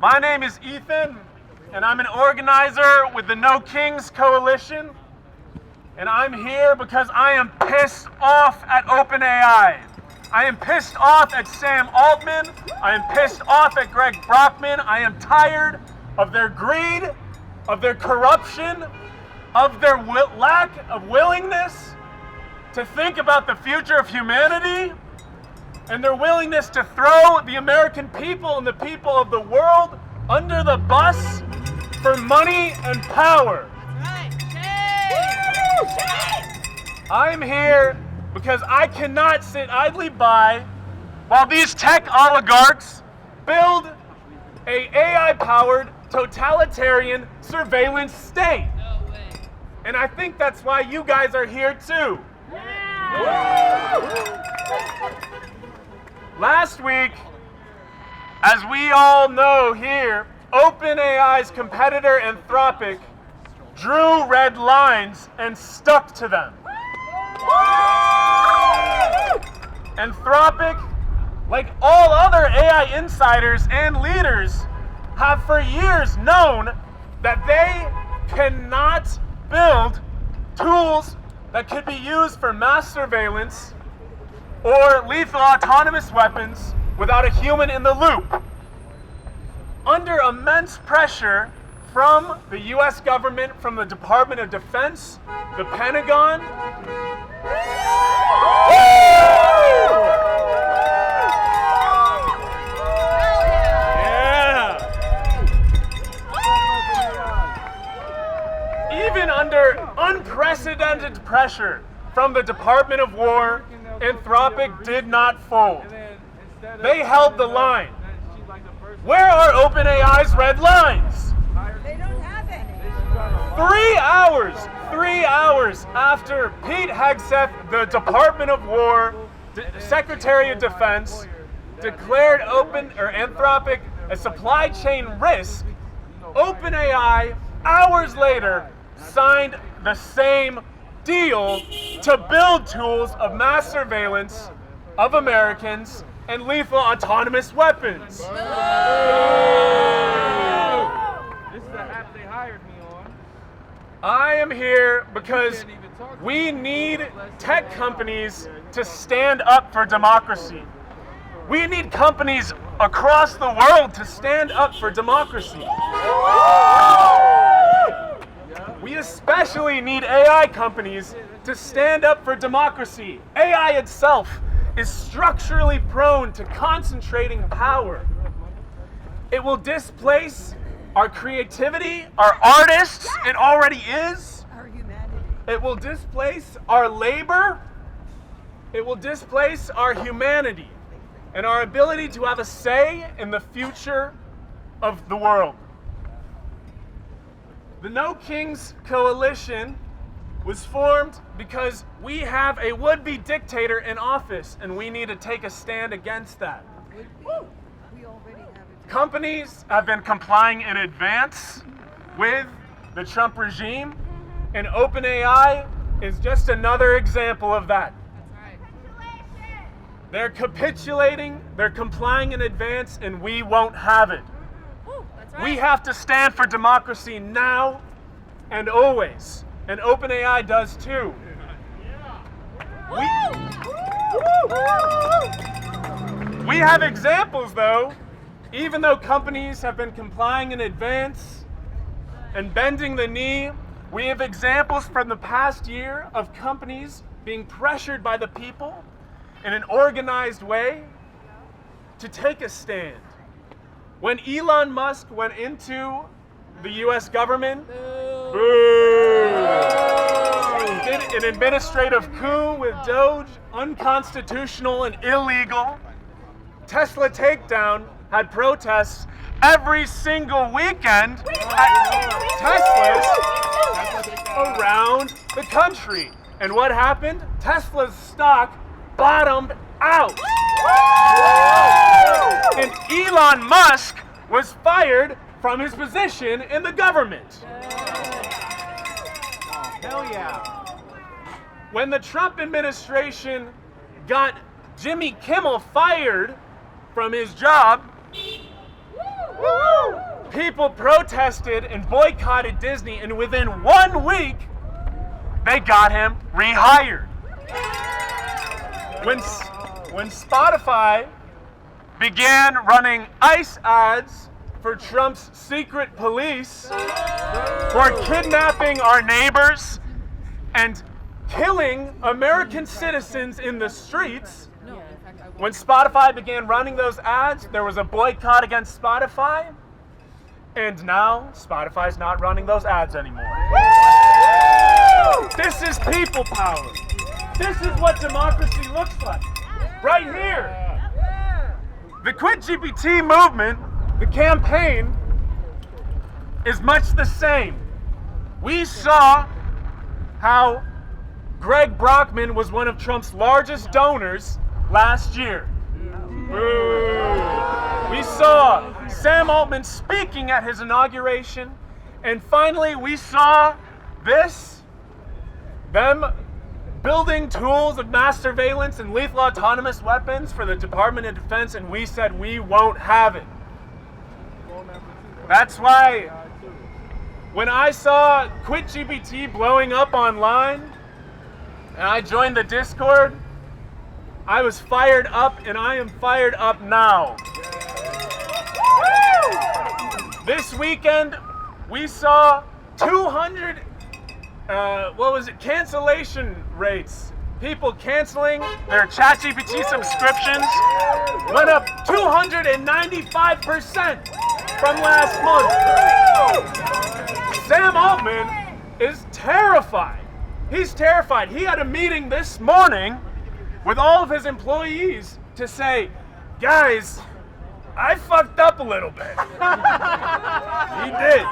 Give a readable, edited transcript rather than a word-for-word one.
My name is Ethan, and I'm an organizer with the No Kings Coalition, and I'm here because I am pissed off at OpenAI. I am pissed off at Sam Altman. I am pissed off at Greg Brockman. I am tired of their greed, of their corruption, of their lack of willingness to think about the future of humanity, and their willingness to throw the American people and the people of the world under the bus for money and power. I'm here because I cannot sit idly by while these tech oligarchs build a AI-powered totalitarian surveillance state. No way. And I think that's why you guys are here too. Last week, as we all know here, OpenAI's competitor Anthropic drew red lines and stuck to them. Anthropic, like all other AI insiders and leaders, have for years known that they cannot build tools that could be used for mass surveillance or lethal autonomous weapons without a human in the loop. Under immense pressure from the US government, from the Department of Defense, the Pentagon, even under unprecedented pressure from the Department of War, Anthropic did not fold. They held the line. Where are OpenAI's red lines? They don't have any. 3 hours after Pete Hegseth, the Department of War, Secretary of Defense, declared Anthropic a supply chain risk, OpenAI, hours later, signed the same deal to build tools of mass surveillance of Americans and lethal autonomous weapons. This is the app they hired me on. I am here because we need tech companies to stand up for democracy. We need companies across the world to stand up for democracy. We especially need AI companies to stand up for democracy. AI itself is structurally prone to concentrating power. It will displace our creativity, our artists, it already is. Our humanity. It will displace our labor. It will displace our humanity and our ability to have a say in the future of the world. The No Kings Coalition was formed because we have a would-be dictator in office and we need to take a stand against that. We already have it. Companies have been complying in advance with the Trump regime, and OpenAI is just another example of that. They're capitulating, they're complying in advance, and we won't have it. We have to stand for democracy now and always. And OpenAI does too. We have examples though, even though companies have been complying in advance and bending the knee, we have examples from the past year of companies being pressured by the people in an organized way to take a stand. When Elon Musk went into the US government, did an administrative coup with Doge, unconstitutional and illegal. Tesla takedown had protests every single weekend at Teslas around the country. And what happened? Tesla's stock bottomed out. And Elon Musk was fired from his position in the government. Hell yeah. When the Trump administration got Jimmy Kimmel fired from his job, people protested and boycotted Disney, and within 1 week, they got him rehired. When Spotify began running ICE ads for Trump's secret police who are kidnapping our neighbors and killing American citizens in the streets, when Spotify began running those ads, there was a boycott against Spotify, and now Spotify's not running those ads anymore. This is people power. This is what democracy looks like. Right here. The QuitGPT movement, the campaign, is much the same. We saw how Greg Brockman was one of Trump's largest donors last year. We saw Sam Altman speaking at his inauguration, and finally we saw them building tools of mass surveillance and lethal autonomous weapons for the Department of Defense, and we said we won't have it. That's why when I saw QuitGPT blowing up online and I joined the Discord, I was fired up, and I am fired up now. This weekend, we saw 200, cancellation rates. People canceling their ChatGPT subscriptions went up 295% from last month. Sam Altman is terrified. He's terrified. He had a meeting this morning with all of his employees to say, guys, I fucked up a little bit. He did.